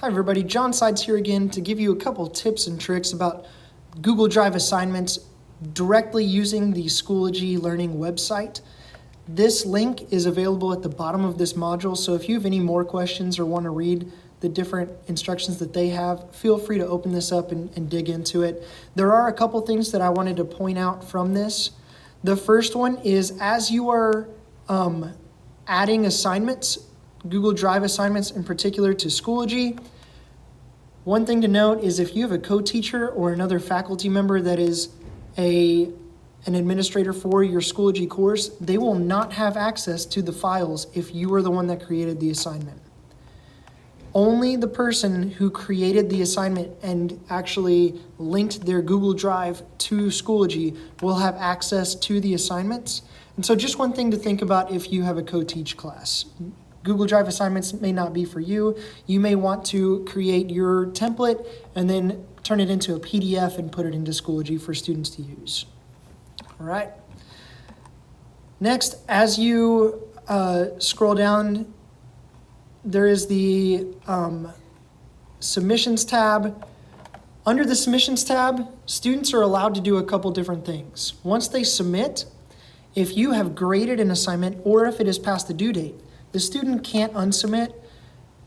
Hi everybody, John Sides here again to give you a couple tips and tricks about Google Drive assignments directly using the Schoology Learning website. This link is available at the bottom of this module, so if you have any more questions or want to read the different instructions that they have, feel free to open this up and dig into it. There are a couple things that I wanted to point out from this. The first one is as you are adding assignments, Google Drive assignments in particular to Schoology, one thing to note is if you have a co-teacher or another faculty member that is an administrator for your Schoology course, they will not have access to the files if you are the one that created the assignment. Only the person who created the assignment and actually linked their Google Drive to Schoology will have access to the assignments. And so just one thing to think about if you have a co-teach class. Google Drive assignments may not be for you. You may want to create your template and then turn it into a PDF and put it into Schoology for students to use. All right. Next, as you scroll down, there is the submissions tab. Under the submissions tab, students are allowed to do a couple different things. Once they submit, if you have graded an assignment or if it is past the due date, the student can't unsubmit.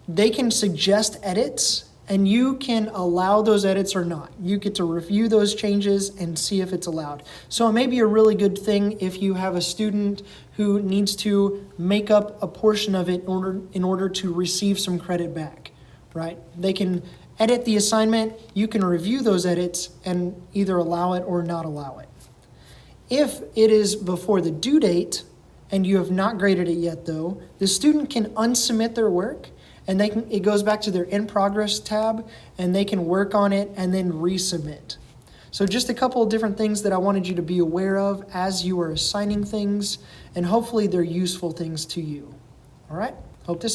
They can suggest edits and you can allow those edits or not. You get to review those changes and see if it's allowed. So it may be a really good thing if you have a student who needs to make up a portion of it in order to receive some credit back, right? They can edit the assignment, you can review those edits and either allow it or not allow it. If it is before the due date, and you have not graded it yet though, the student can unsubmit their work and it goes back to their in progress tab and they can work on it and then resubmit. So just a couple of different things that I wanted you to be aware of as you are assigning things, and hopefully they're useful things to you. All right, hope this helps.